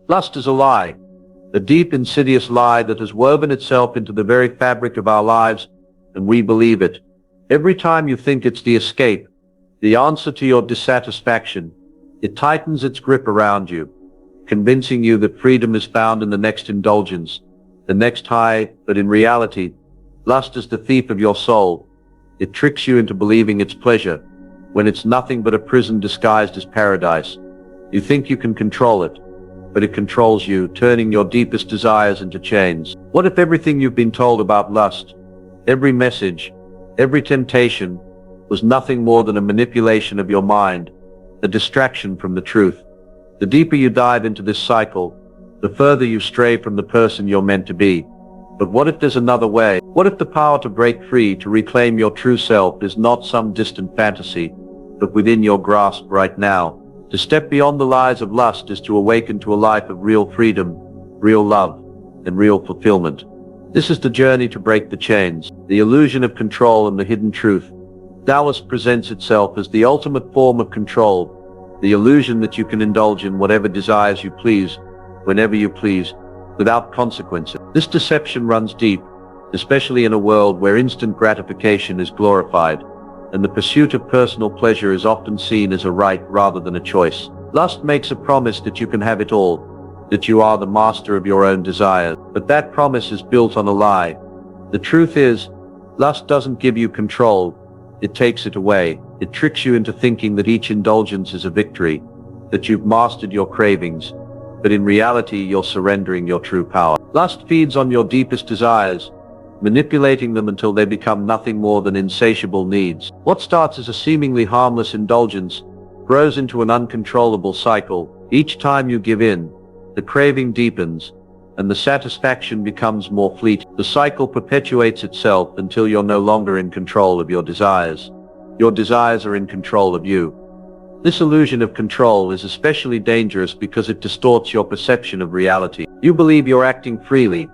Lust is a lie, a deep, insidious lie that has woven itself into the very fabric of our lives, and we believe it. Every time you think it's the escape, the answer to your dissatisfaction, it tightens its grip around you, convincing you that freedom is found in the next indulgence, the next high, but in reality, lust is the thief of your soul. It tricks you into believing it's pleasure, when it's nothing but a prison disguised as paradise. You think you can control it, but it controls you, turning your deepest desires into chains. What if everything you've been told about lust, every message, every temptation, was nothing more than a manipulation of your mind, a distraction from the truth? The deeper you dive into this cycle, the further you stray from the person you're meant to be. But what if there's another way? What if the power to break free, to reclaim your true self, is not some distant fantasy, but within your grasp right now? To step beyond the lies of lust is to awaken to a life of real freedom, real love, and real fulfillment. This is the journey to break the chains, the illusion of control and the hidden truth. Taoist presents itself as the ultimate form of control, the illusion that you can indulge in whatever desires you please, whenever you please, without consequences. This deception runs deep, especially in a world where instant gratification is glorified, and the pursuit of personal pleasure is often seen as a right rather than a choice. Lust makes a promise that you can have it all, that you are the master of your own desires. But that promise is built on a lie. The truth is, lust doesn't give you control, it takes it away. It tricks you into thinking that each indulgence is a victory, that you've mastered your cravings, but in reality you're surrendering your true power. Lust feeds on your deepest desires, manipulating them until they become nothing more than insatiable needs. What starts as a seemingly harmless indulgence grows into an uncontrollable cycle. Each time you give in, the craving deepens, and the satisfaction becomes more fleeting. The cycle perpetuates itself until you're no longer in control of your desires. Your desires are in control of you. This illusion of control is especially dangerous because it distorts your perception of reality. You believe you're acting freely,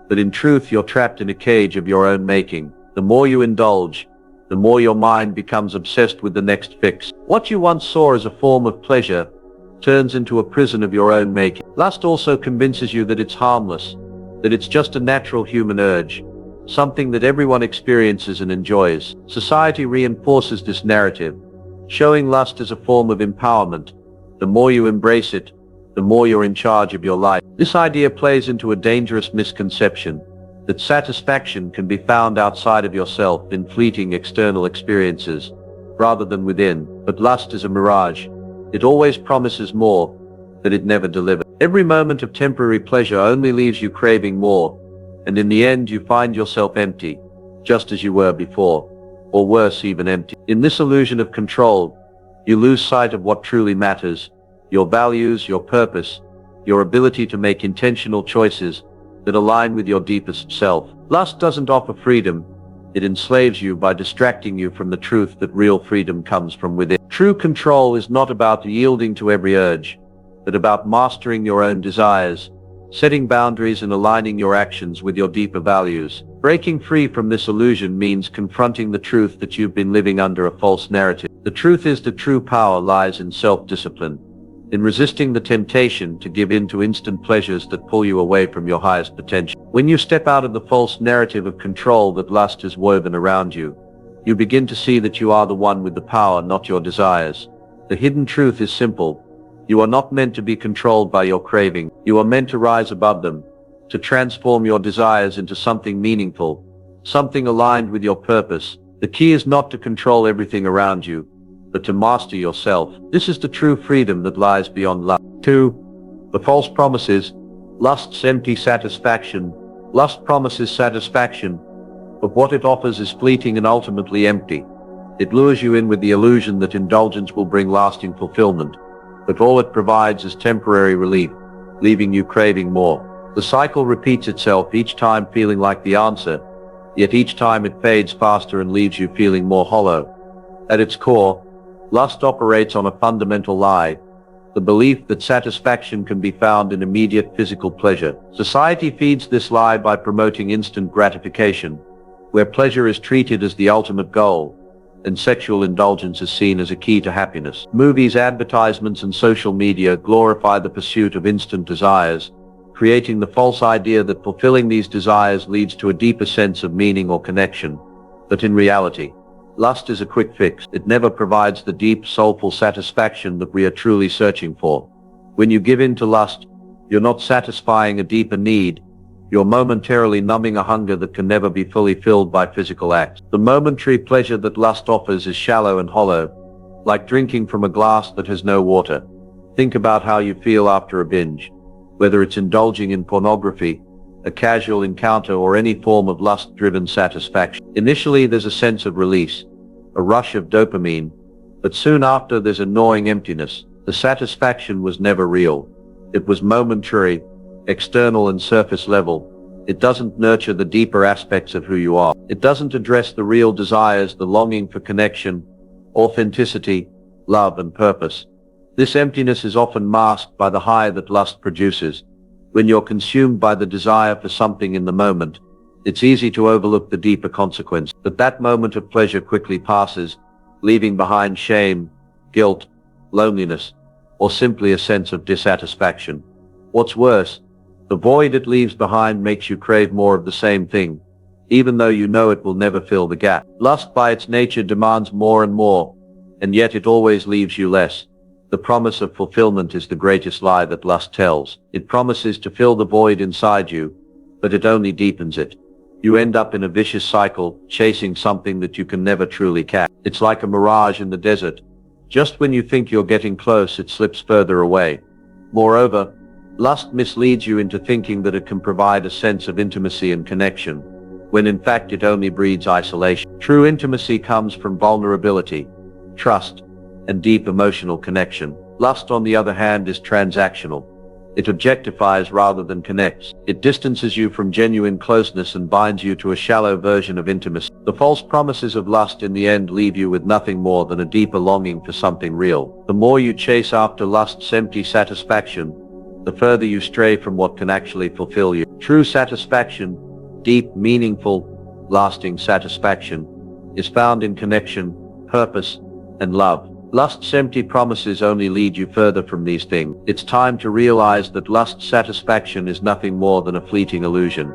but in truth you're trapped in a cage of your own making. The more you indulge, the more your mind becomes obsessed with the next fix. What you once saw as a form of pleasure turns into a prison of your own making. Lust also convinces you that it's harmless, that it's just a natural human urge, something that everyone experiences and enjoys. Society reinforces this narrative, showing lust as a form of empowerment. The more you embrace it, the more you're in charge of your life. This idea plays into a dangerous misconception, that satisfaction can be found outside of yourself in fleeting external experiences, rather than within. But lust is a mirage. It always promises more, but it never delivers. Every moment of temporary pleasure only leaves you craving more, and in the end you find yourself empty, just as you were before, or worse, even empty. In this illusion of control, you lose sight of what truly matters, your values, your purpose, your ability to make intentional choices that align with your deepest self. Lust doesn't offer freedom. It enslaves you by distracting you from the truth that real freedom comes from within. True control is not about yielding to every urge, but about mastering your own desires, setting boundaries and aligning your actions with your deeper values. Breaking free from this illusion means confronting the truth that you've been living under a false narrative. The truth is that true power lies in self-discipline, in resisting the temptation to give in to instant pleasures that pull you away from your highest potential. When you step out of the false narrative of control that lust has woven around you, you begin to see that you are the one with the power, not your desires. The hidden truth is simple. You are not meant to be controlled by your craving. You are meant to rise above them, to transform your desires into something meaningful, something aligned with your purpose. The key is not to control everything around you, but to master yourself. This is the true freedom that lies beyond lust. 2. The false promises. Lust's empty satisfaction. Lust promises satisfaction, but what it offers is fleeting and ultimately empty. It lures you in with the illusion that indulgence will bring lasting fulfillment, but all it provides is temporary relief, leaving you craving more. The cycle repeats itself, each time feeling like the answer, yet each time it fades faster and leaves you feeling more hollow. At its core, lust operates on a fundamental lie, the belief that satisfaction can be found in immediate physical pleasure. Society feeds this lie by promoting instant gratification, where pleasure is treated as the ultimate goal, and sexual indulgence is seen as a key to happiness. Movies, advertisements, and social media glorify the pursuit of instant desires, creating the false idea that fulfilling these desires leads to a deeper sense of meaning or connection. But in reality, lust is a quick fix. It never provides the deep, soulful satisfaction that we are truly searching for. When you give in to lust, you're not satisfying a deeper need. You're momentarily numbing a hunger that can never be fully filled by physical acts. The momentary pleasure that lust offers is shallow and hollow, like drinking from a glass that has no water. Think about how you feel after a binge. Whether it's indulging in pornography, a casual encounter, or any form of lust-driven satisfaction. Initially, there's a sense of release, a rush of dopamine, but soon after there's a gnawing emptiness. The satisfaction was never real. It was momentary, external, and surface level. It doesn't nurture the deeper aspects of who you are. It doesn't address the real desires, the longing for connection, authenticity, love, and purpose. This emptiness is often masked by the high that lust produces. When you're consumed by the desire for something in the moment, it's easy to overlook the deeper consequence. But that moment of pleasure quickly passes, leaving behind shame, guilt, loneliness, or simply a sense of dissatisfaction. What's worse, the void it leaves behind makes you crave more of the same thing, even though you know it will never fill the gap. Lust by its nature demands more and more, and yet it always leaves you less. The promise of fulfillment is the greatest lie that lust tells. It promises to fill the void inside you, but it only deepens it. You end up in a vicious cycle, chasing something that you can never truly catch. It's like a mirage in the desert. Just when you think you're getting close, it slips further away. Moreover, lust misleads you into thinking that it can provide a sense of intimacy and connection, when in fact it only breeds isolation. True intimacy comes from vulnerability, trust, and deep emotional connection. Lust, on the other hand, is transactional. It objectifies rather than connects. It distances you from genuine closeness and binds you to a shallow version of intimacy. The false promises of lust in the end leave you with nothing more than a deeper longing for something real. The more you chase after lust's empty satisfaction, the further you stray from what can actually fulfill you. True satisfaction, deep, meaningful, lasting satisfaction, is found in connection, purpose, and love. Lust's empty promises only lead you further from these things. It's time to realize that lust's satisfaction is nothing more than a fleeting illusion,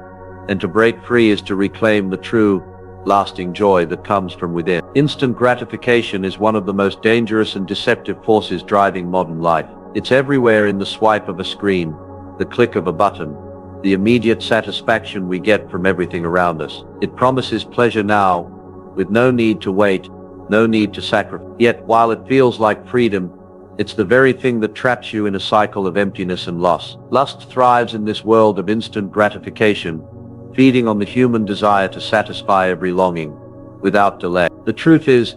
and to break free is to reclaim the true, lasting joy that comes from within. Instant gratification is one of the most dangerous and deceptive forces driving modern life. It's everywhere in the swipe of a screen, the click of a button, the immediate satisfaction we get from everything around us. It promises pleasure now, with no need to wait, no need to sacrifice. Yet, while it feels like freedom, it's the very thing that traps you in a cycle of emptiness and loss. Lust thrives in this world of instant gratification, feeding on the human desire to satisfy every longing, without delay. The truth is,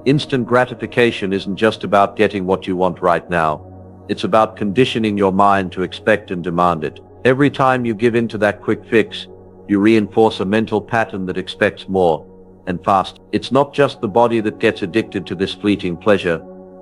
instant gratification isn't just about getting what you want right now. It's about conditioning your mind to expect and demand it. Every time you give in to that quick fix, you reinforce a mental pattern that expects more, and fast. It's not just the body that gets addicted to this fleeting pleasure,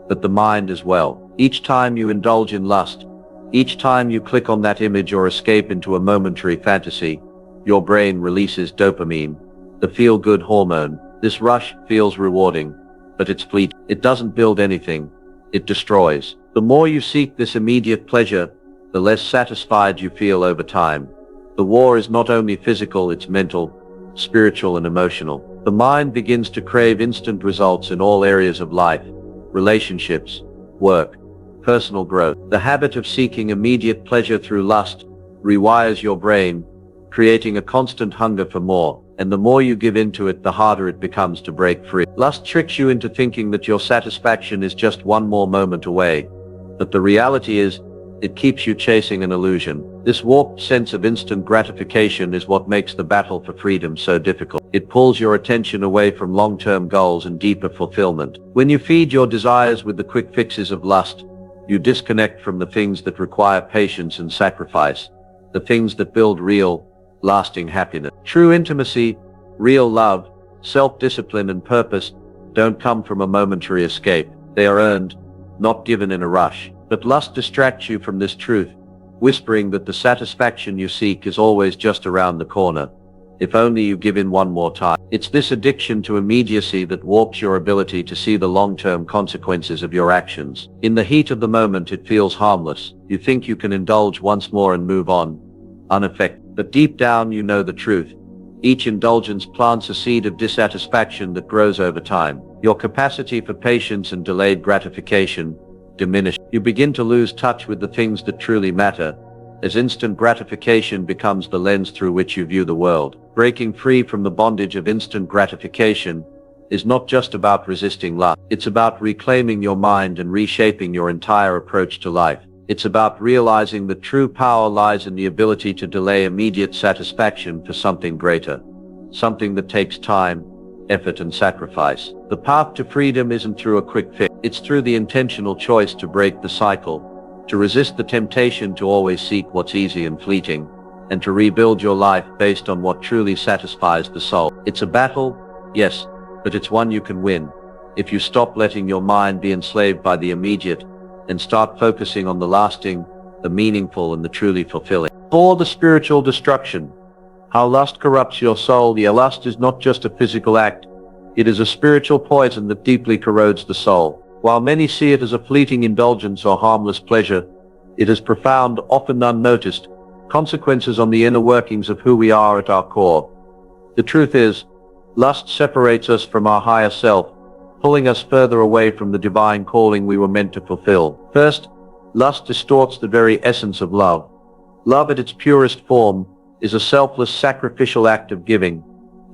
but the mind as well. Each time you indulge in lust, each time you click on that image or escape into a momentary fantasy, your brain releases dopamine, the feel-good hormone. This rush feels rewarding, but it's fleeting. It doesn't build anything, it destroys. The more you seek this immediate pleasure, the less satisfied you feel over time. The war is not only physical, it's mental, spiritual, and emotional. The mind begins to crave instant results in all areas of life, relationships, work, personal growth. The habit of seeking immediate pleasure through lust rewires your brain, creating a constant hunger for more, and the more you give into it, the harder it becomes to break free. Lust tricks you into thinking that your satisfaction is just one more moment away, but the reality is, it keeps you chasing an illusion. This warped sense of instant gratification is what makes the battle for freedom so difficult. It pulls your attention away from long-term goals and deeper fulfillment. When you feed your desires with the quick fixes of lust, you disconnect from the things that require patience and sacrifice, the things that build real, lasting happiness. True intimacy, real love, self-discipline, and purpose don't come from a momentary escape. They are earned, not given in a rush. But lust distracts you from this truth, whispering that the satisfaction you seek is always just around the corner. if only you give in one more time. It's this addiction to immediacy that warps your ability to see the long-term consequences of your actions. In the heat of the moment, it feels harmless. You think you can indulge once more and move on, unaffected. But deep down, you know the truth. Each indulgence plants a seed of dissatisfaction that grows over time. Your capacity for patience and delayed gratification diminishes. You begin to lose touch with the things that truly matter, as instant gratification becomes the lens through which you view the world. Breaking free from the bondage of instant gratification is not just about resisting lust. It's about reclaiming your mind and reshaping your entire approach to life. It's about realizing that true power lies in the ability to delay immediate satisfaction for something greater, something that takes time, effort, and sacrifice. The path to freedom isn't through a quick fix. It's through the intentional choice to break the cycle, to resist the temptation to always seek what's easy and fleeting, and to rebuild your life based on what truly satisfies the soul. It's a battle, yes, but it's one you can win if you stop letting your mind be enslaved by the immediate and start focusing on the lasting, the meaningful, and the truly fulfilling. For the spiritual destruction, how lust corrupts your soul. Yeah, lust is not just a physical act. It is a spiritual poison that deeply corrodes the soul. While many see it as a fleeting indulgence or harmless pleasure, it has profound, often unnoticed, consequences on the inner workings of who we are at our core. The truth is, lust separates us from our higher self, pulling us further away from the divine calling we were meant to fulfill. First, lust distorts the very essence of love. Love at its purest form is a selfless, sacrificial act of giving,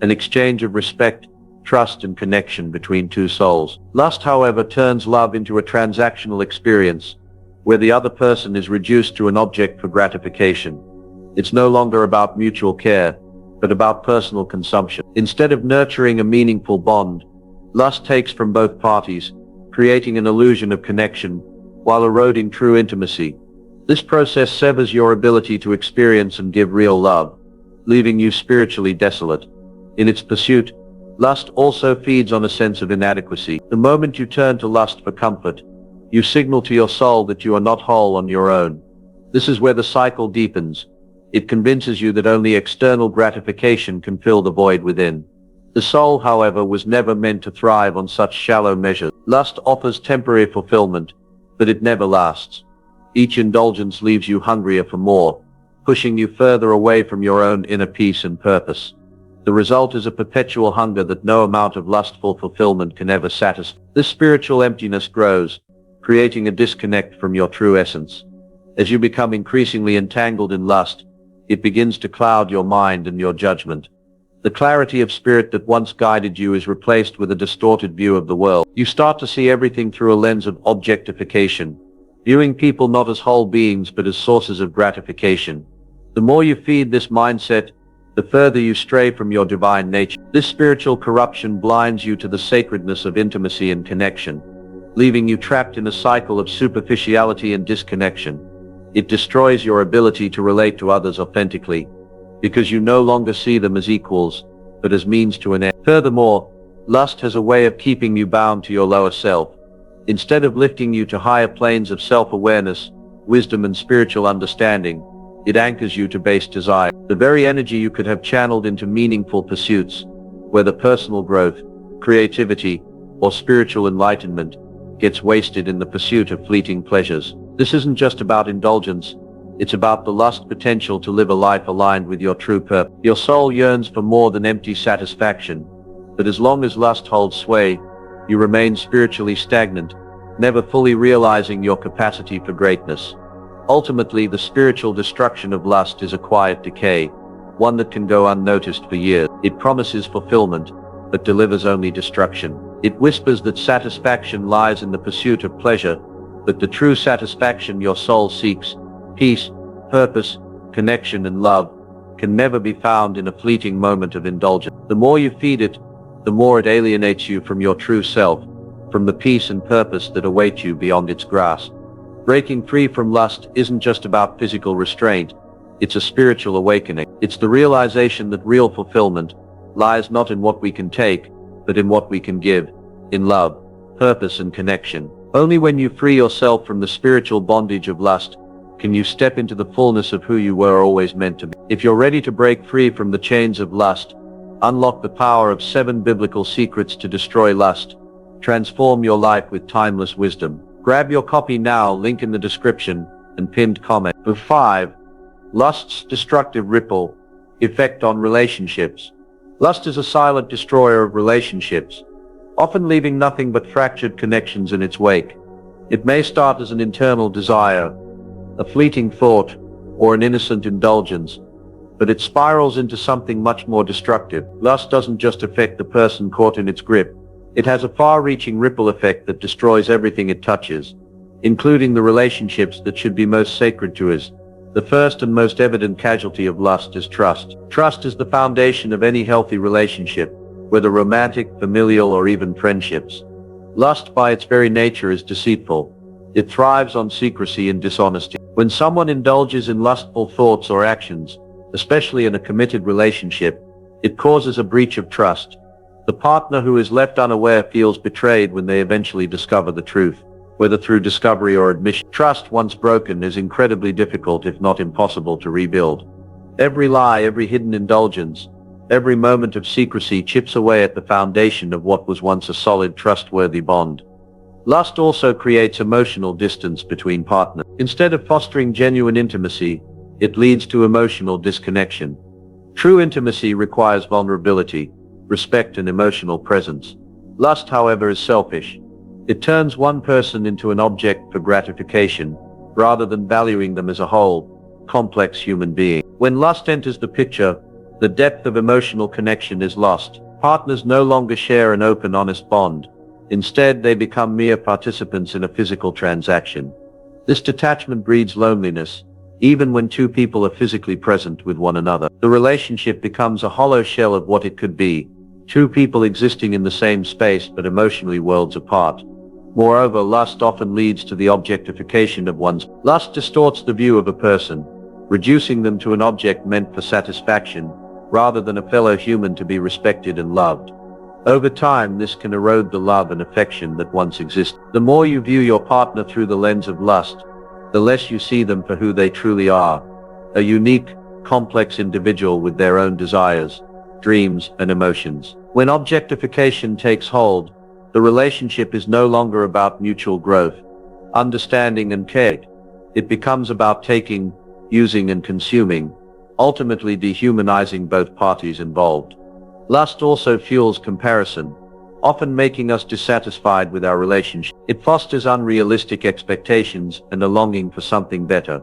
an exchange of respect, trust, and connection between two souls. Lust, however, turns love into a transactional experience, where the other person is reduced to an object for gratification. It's no longer about mutual care, but about personal consumption. Instead of nurturing a meaningful bond, lust takes from both parties, creating an illusion of connection, while eroding true intimacy. This process severs your ability to experience and give real love, leaving you spiritually desolate. In its pursuit, lust also feeds on a sense of inadequacy. The moment you turn to lust for comfort, you signal to your soul that you are not whole on your own. This is where the cycle deepens. It convinces you that only external gratification can fill the void within. The soul, however, was never meant to thrive on such shallow measures. Lust offers temporary fulfillment, but it never lasts. Each indulgence leaves you hungrier for more, pushing you further away from your own inner peace and purpose. The result is a perpetual hunger that no amount of lustful fulfillment can ever satisfy. This spiritual emptiness grows, creating a disconnect from your true essence. As you become increasingly entangled in lust, it begins to cloud your mind and your judgment. The clarity of spirit that once guided you is replaced with a distorted view of the world. You start to see everything through a lens of objectification, viewing people not as whole beings but as sources of gratification. The more you feed this mindset, the further you stray from your divine nature. This spiritual corruption blinds you to the sacredness of intimacy and connection, leaving you trapped in a cycle of superficiality and disconnection. It destroys your ability to relate to others authentically, because you no longer see them as equals, but as means to an end. Furthermore, lust has a way of keeping you bound to your lower self. Instead of lifting you to higher planes of self-awareness, wisdom, and spiritual understanding, it anchors you to base desire. The very energy you could have channeled into meaningful pursuits, whether personal growth, creativity, or spiritual enlightenment, gets wasted in the pursuit of fleeting pleasures. This isn't just about indulgence. It's about the lust potential to live a life aligned with your true purpose. Your soul yearns for more than empty satisfaction, but as long as lust holds sway, you remain spiritually stagnant, never fully realizing your capacity for greatness. Ultimately, the spiritual destruction of lust is a quiet decay, one that can go unnoticed for years. It promises fulfillment, but delivers only destruction. It whispers that satisfaction lies in the pursuit of pleasure, but the true satisfaction your soul seeks, peace, purpose, connection, and love, can never be found in a fleeting moment of indulgence. The more you feed it, the more it alienates you from your true self, from the peace and purpose that await you beyond its grasp. Breaking free from lust isn't just about physical restraint, it's a spiritual awakening. It's the realization that real fulfillment lies not in what we can take, but in what we can give, in love, purpose, and connection. Only when you free yourself from the spiritual bondage of lust can you step into the fullness of who you were always meant to be. If you're ready to break free from the chains of lust, unlock the power of 7 biblical secrets to destroy lust, transform your life with timeless wisdom. Grab your copy now, link in the description and pinned comment. 5. Lust's destructive ripple effect on relationships. Lust is a silent destroyer of relationships, often leaving nothing but fractured connections in its wake. It may start as an internal desire, a fleeting thought, or an innocent indulgence, but it spirals into something much more destructive. Lust doesn't just affect the person caught in its grip. It has a far-reaching ripple effect that destroys everything it touches, including the relationships that should be most sacred to us. The first and most evident casualty of lust is trust. Trust is the foundation of any healthy relationship, whether romantic, familial, or even friendships. Lust by its very nature is deceitful. It thrives on secrecy and dishonesty. When someone indulges in lustful thoughts or actions, especially in a committed relationship, it causes a breach of trust. The partner who is left unaware feels betrayed when they eventually discover the truth, whether through discovery or admission. Trust once broken is incredibly difficult, if not impossible, to rebuild. Every lie, every hidden indulgence, every moment of secrecy chips away at the foundation of what was once a solid, trustworthy bond. Lust also creates emotional distance between partners. Instead of fostering genuine intimacy, it leads to emotional disconnection. True intimacy requires vulnerability, respect, and emotional presence. Lust, however, is selfish. It turns one person into an object for gratification, rather than valuing them as a whole, complex human being. When lust enters the picture, the depth of emotional connection is lost. Partners no longer share an open, honest bond. Instead, they become mere participants in a physical transaction. This detachment breeds loneliness, even when two people are physically present with one another. The relationship becomes a hollow shell of what it could be, two people existing in the same space but emotionally worlds apart. Moreover, lust often leads to the objectification of one's. Lust distorts the view of a person, reducing them to an object meant for satisfaction, rather than a fellow human to be respected and loved. Over time, this can erode the love and affection that once existed. The more you view your partner through the lens of lust, the less you see them for who they truly are, a unique, complex individual with their own desires, dreams, and emotions. When objectification takes hold, the relationship is no longer about mutual growth, understanding, and care. It becomes about taking, using, and consuming, ultimately dehumanizing both parties involved. Lust also fuels comparison, often making us dissatisfied with our relationship. It fosters unrealistic expectations and a longing for something better,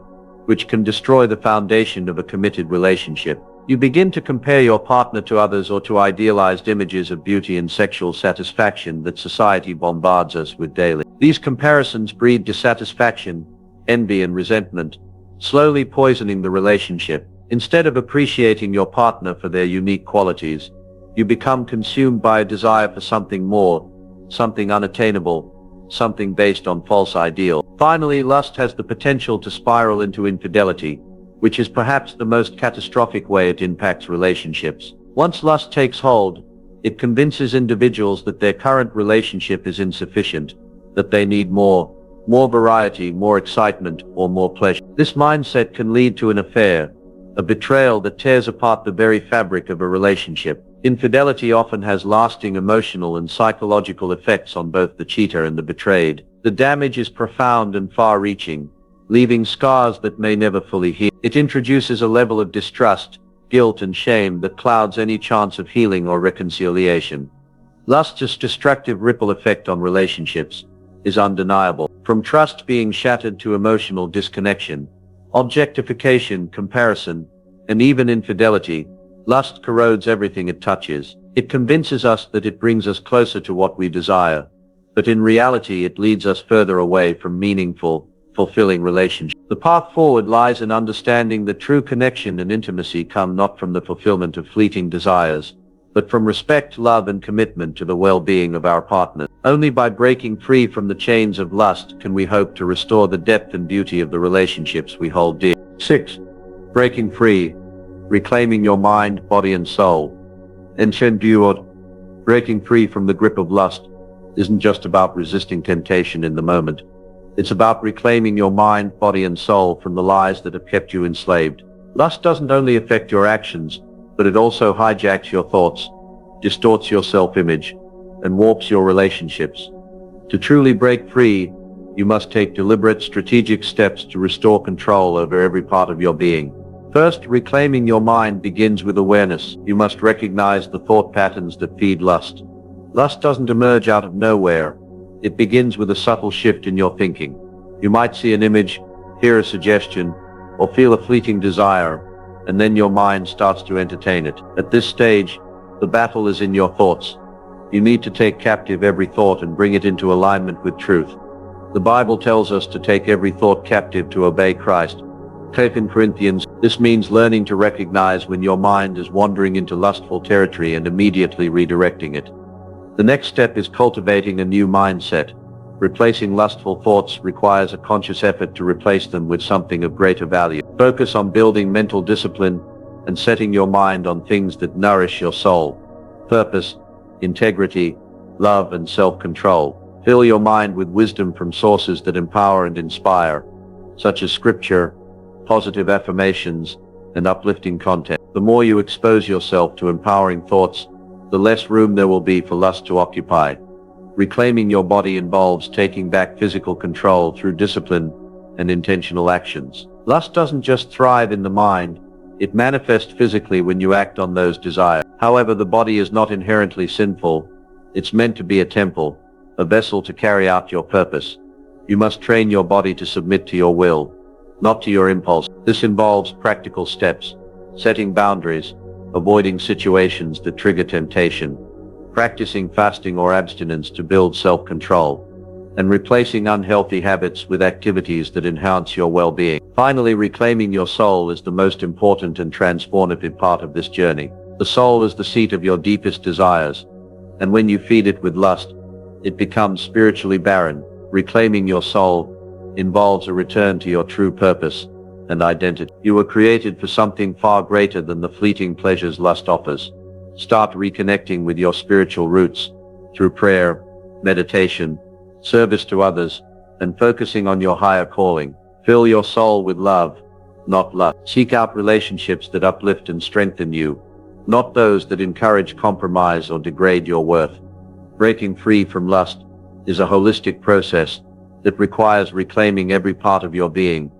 which can destroy the foundation of a committed relationship. You begin to compare your partner to others or to idealized images of beauty and sexual satisfaction that society bombards us with daily. These comparisons breed dissatisfaction, envy, and resentment, slowly poisoning the relationship. Instead of appreciating your partner for their unique qualities, you become consumed by a desire for something more, something unattainable, something based on false ideals. Finally, lust has the potential to spiral into infidelity, which is perhaps the most catastrophic way it impacts relationships. Once lust takes hold, it convinces individuals that their current relationship is insufficient, that they need more variety, more excitement, or more pleasure. This mindset can lead to an affair, a betrayal that tears apart the very fabric of a relationship. Infidelity often has lasting emotional and psychological effects on both the cheater and the betrayed. The damage is profound and far-reaching, leaving scars that may never fully heal. It introduces a level of distrust, guilt, and shame that clouds any chance of healing or reconciliation. Lust's destructive ripple effect on relationships is undeniable. From trust being shattered to emotional disconnection, objectification, comparison, and even infidelity, lust corrodes everything it touches. It convinces us that it brings us closer to what we desire, but in reality it leads us further away from meaningful, fulfilling relationships. The path forward lies in understanding that true connection and intimacy come not from the fulfillment of fleeting desires, but from respect, love, and commitment to the well-being of our partner. Only by breaking free from the chains of lust can we hope to restore the depth and beauty of the relationships we hold dear. 6. Breaking free. Reclaiming your mind, body, and soul. Breaking free from the grip of lust isn't just about resisting temptation in the moment. It's about reclaiming your mind, body, and soul from the lies that have kept you enslaved. Lust doesn't only affect your actions, but it also hijacks your thoughts, distorts your self-image, and warps your relationships. To truly break free, you must take deliberate, strategic steps to restore control over every part of your being. First, reclaiming your mind begins with awareness. You must recognize the thought patterns that feed lust. Lust doesn't emerge out of nowhere. It begins with a subtle shift in your thinking. You might see an image, hear a suggestion, or feel a fleeting desire, and then your mind starts to entertain it. At this stage, the battle is in your thoughts. You need to take captive every thought and bring it into alignment with truth. The Bible tells us to take every thought captive to obey Christ. 2 Corinthians, this means learning to recognize when your mind is wandering into lustful territory and immediately redirecting it. The next step is cultivating a new mindset. Replacing lustful thoughts requires a conscious effort to replace them with something of greater value. Focus on building mental discipline and setting your mind on things that nourish your soul. Purpose, integrity, love, and self-control. Fill your mind with wisdom from sources that empower and inspire, such as scripture, positive affirmations, and uplifting content. The more you expose yourself to empowering thoughts, the less room there will be for lust to occupy. Reclaiming your body involves taking back physical control through discipline and intentional actions. Lust doesn't just thrive in the mind, it manifests physically when you act on those desires. However, the body is not inherently sinful. It's meant to be a temple, a vessel to carry out your purpose. You must train your body to submit to your will, not to your impulse. This involves practical steps, setting boundaries, avoiding situations that trigger temptation, practicing fasting or abstinence to build self-control, and replacing unhealthy habits with activities that enhance your well-being. Finally, reclaiming your soul is the most important and transformative part of this journey. The soul is the seat of your deepest desires, and when you feed it with lust, it becomes spiritually barren. Reclaiming your soul involves a return to your true purpose and identity. You were created for something far greater than the fleeting pleasures lust offers. Start reconnecting with your spiritual roots through prayer, meditation, service to others, and focusing on your higher calling. Fill your soul with love, not lust. Seek out relationships that uplift and strengthen you, not those that encourage compromise or degrade your worth. Breaking free from lust is a holistic process that requires reclaiming every part of your being,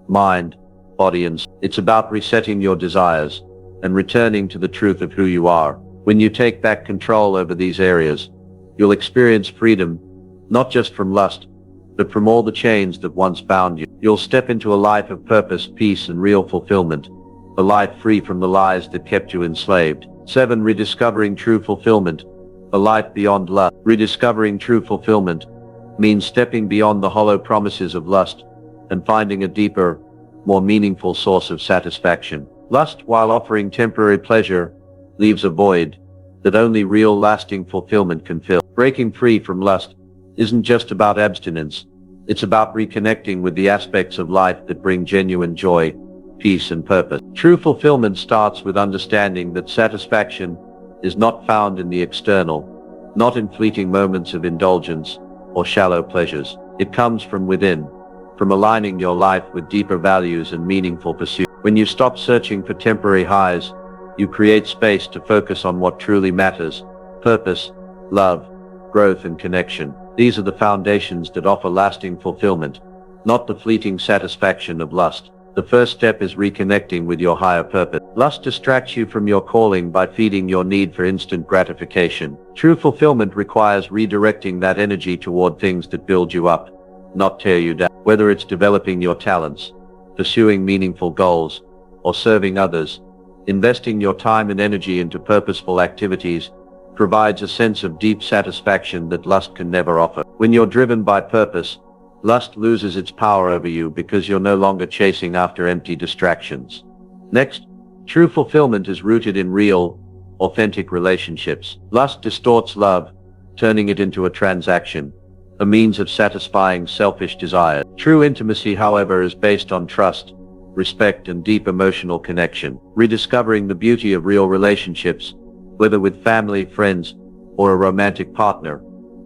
mind, body, and soul. It's about resetting your desires and returning to the truth of who you are. When you take back control over these areas, you'll experience freedom, not just from lust, but from all the chains that once bound you. You'll step into a life of purpose, peace, and real fulfillment, a life free from the lies that kept you enslaved. 7. Rediscovering true fulfillment, a life beyond lust. Rediscovering true fulfillment means stepping beyond the hollow promises of lust and finding a deeper, more meaningful source of satisfaction. Lust, while offering temporary pleasure, leaves a void that only real lasting fulfillment can fill. Breaking free from lust isn't just about abstinence, it's about reconnecting with the aspects of life that bring genuine joy, peace, and purpose. True fulfillment starts with understanding that satisfaction is not found in the external, not in fleeting moments of indulgence or shallow pleasures. It comes from within, from aligning your life with deeper values and meaningful pursuits. When you stop searching for temporary highs, you create space to focus on what truly matters: purpose, love, growth, and connection. These are the foundations that offer lasting fulfillment, not the fleeting satisfaction of lust. The first step is reconnecting with your higher purpose. Lust distracts you from your calling by feeding your need for instant gratification. True fulfillment requires redirecting that energy toward things that build you up, not tear you down. Whether it's developing your talents, pursuing meaningful goals, or serving others, investing your time and energy into purposeful activities provides a sense of deep satisfaction that lust can never offer. When you're driven by purpose, lust loses its power over you because you're no longer chasing after empty distractions. Next, true fulfillment is rooted in real, authentic relationships. Lust distorts love, turning it into a transaction, a means of satisfying selfish desires. True intimacy, however, is based on trust, respect, and deep emotional connection. Rediscovering the beauty of real relationships, whether with family, friends, or a romantic partner,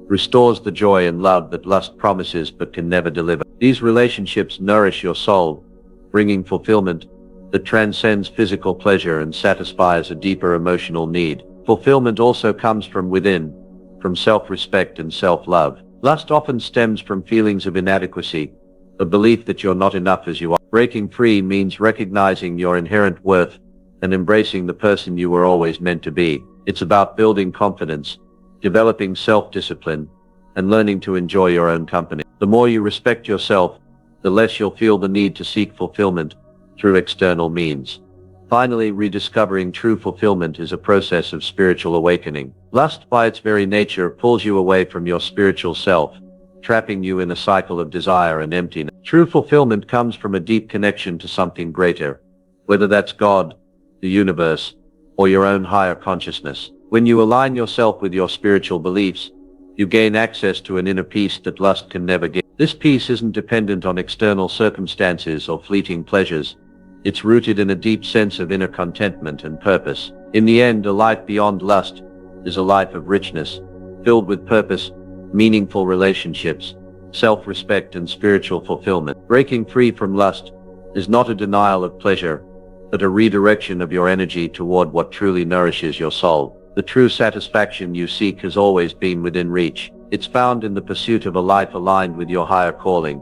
restores the joy and love that lust promises but can never deliver. These relationships nourish your soul, bringing fulfillment that transcends physical pleasure and satisfies a deeper emotional need. Fulfillment also comes from within, from self-respect and self-love. Lust often stems from feelings of inadequacy, a belief that you're not enough as you are. Breaking free means recognizing your inherent worth and embracing the person you were always meant to be. It's about building confidence, developing self-discipline, and learning to enjoy your own company. The more you respect yourself, the less you'll feel the need to seek fulfillment through external means. Finally, rediscovering true fulfillment is a process of spiritual awakening. Lust, by its very nature, pulls you away from your spiritual self, trapping you in a cycle of desire and emptiness. True fulfillment comes from a deep connection to something greater, whether that's God, the universe, or your own higher consciousness. When you align yourself with your spiritual beliefs, you gain access to an inner peace that lust can never give. This peace isn't dependent on external circumstances or fleeting pleasures. It's rooted in a deep sense of inner contentment and purpose. In the end, a life beyond lust is a life of richness, filled with purpose, meaningful relationships, self-respect, and spiritual fulfillment. Breaking free from lust is not a denial of pleasure, but a redirection of your energy toward what truly nourishes your soul. The true satisfaction you seek has always been within reach. It's found in the pursuit of a life aligned with your higher calling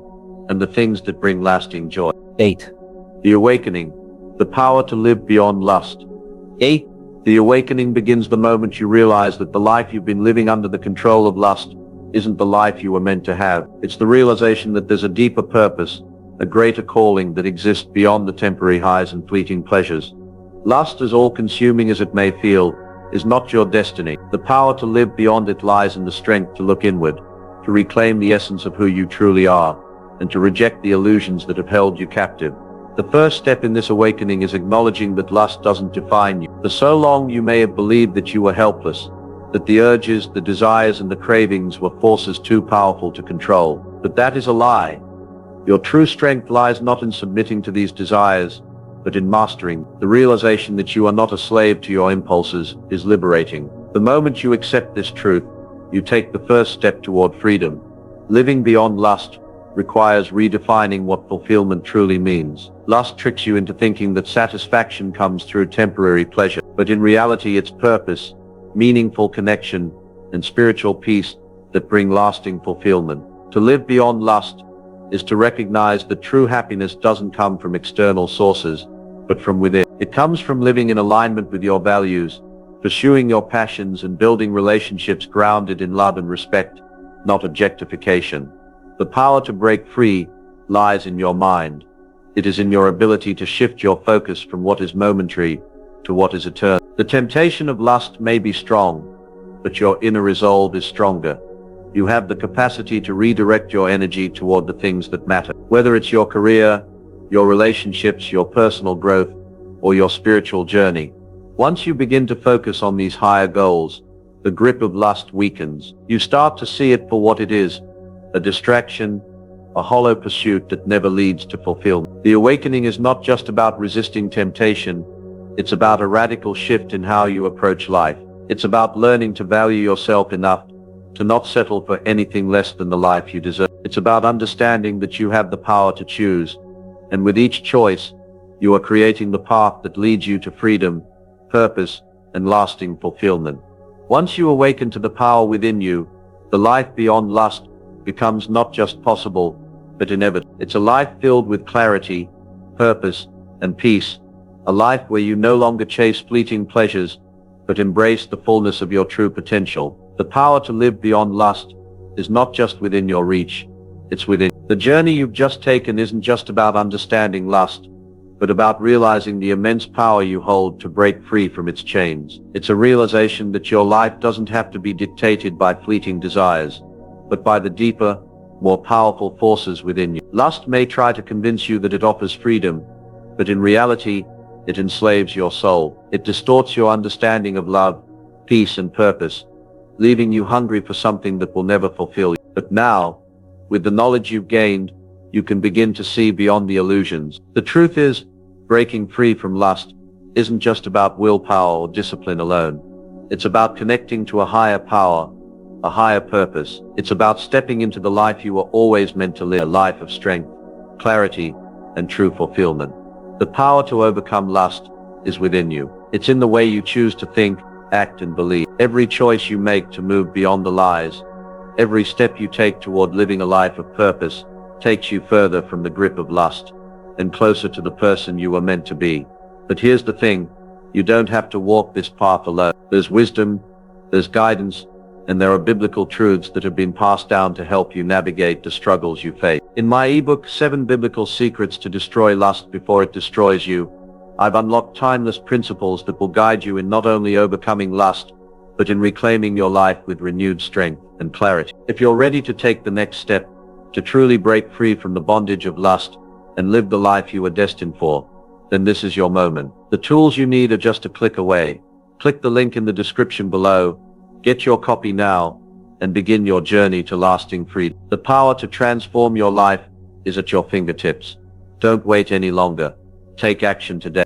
and the things that bring lasting joy. 8. The awakening, the power to live beyond lust. 8. The awakening begins the moment you realize that the life you've been living under the control of lust isn't the life you were meant to have. It's the realization that there's a deeper purpose, a greater calling that exists beyond the temporary highs and fleeting pleasures. Lust, as all-consuming as it may feel, is not your destiny. The power to live beyond it lies in the strength to look inward, to reclaim the essence of who you truly are, and to reject the illusions that have held you captive. The first step in this awakening is acknowledging that lust doesn't define you. For so long you may have believed that you were helpless, that the urges, the desires, and the cravings were forces too powerful to control. But that is a lie. Your true strength lies not in submitting to these desires, but in mastering. The realization that you are not a slave to your impulses is liberating. The moment you accept this truth, you take the first step toward freedom. Living beyond lust requires redefining what fulfillment truly means. Lust tricks you into thinking that satisfaction comes through temporary pleasure, but in reality it's purpose, meaningful connection, and spiritual peace that bring lasting fulfillment. To live beyond lust is to recognize that true happiness doesn't come from external sources, but from within. It comes from living in alignment with your values, pursuing your passions, and building relationships grounded in love and respect, not objectification. The power to break free lies in your mind. It is in your ability to shift your focus from what is momentary to what is eternal. The temptation of lust may be strong, but your inner resolve is stronger. You have the capacity to redirect your energy toward the things that matter. Whether it's your career, your relationships, your personal growth, or your spiritual journey. Once you begin to focus on these higher goals, the grip of lust weakens. You start to see it for what it is, a distraction, a hollow pursuit that never leads to fulfillment. The awakening is not just about resisting temptation, it's about a radical shift in how you approach life. It's about learning to value yourself enough to not settle for anything less than the life you deserve. It's about understanding that you have the power to choose, and with each choice, you are creating the path that leads you to freedom, purpose, and lasting fulfillment. Once you awaken to the power within you, the life beyond lust becomes not just possible, but inevitable. It's a life filled with clarity, purpose, and peace, a life where you no longer chase fleeting pleasures, but embrace the fullness of your true potential. The power to live beyond lust is not just within your reach, it's within. The journey you've just taken isn't just about understanding lust, but about realizing the immense power you hold to break free from its chains. It's a realization that your life doesn't have to be dictated by fleeting desires, but by the deeper, more powerful forces within you. Lust may try to convince you that it offers freedom, but in reality, it enslaves your soul. It distorts your understanding of love, peace, and purpose, leaving you hungry for something that will never fulfill you. But now, with the knowledge you've gained, you can begin to see beyond the illusions. The truth is, breaking free from lust isn't just about willpower or discipline alone. It's about connecting to a higher power, a higher purpose. It's about stepping into the life you were always meant to live, a life of strength, clarity, and true fulfillment. The power to overcome lust is within you. It's in the way you choose to think, act, and believe. Every choice you make to move beyond the lies, every step you take toward living a life of purpose, takes you further from the grip of lust and closer to the person you were meant to be. But here's the thing, you don't have to walk this path alone. There's wisdom, there's guidance, and there are biblical truths that have been passed down to help you navigate the struggles you face. In my ebook, 7 Biblical Secrets to Destroy Lust Before It Destroys You, I've unlocked timeless principles that will guide you in not only overcoming lust, but in reclaiming your life with renewed strength and clarity. If you're ready to take the next step, to truly break free from the bondage of lust and live the life you were destined for, then this is your moment. The tools you need are just a click away. Click the link in the description below, get your copy now, and begin your journey to lasting freedom. The power to transform your life is at your fingertips. Don't wait any longer. Take action today.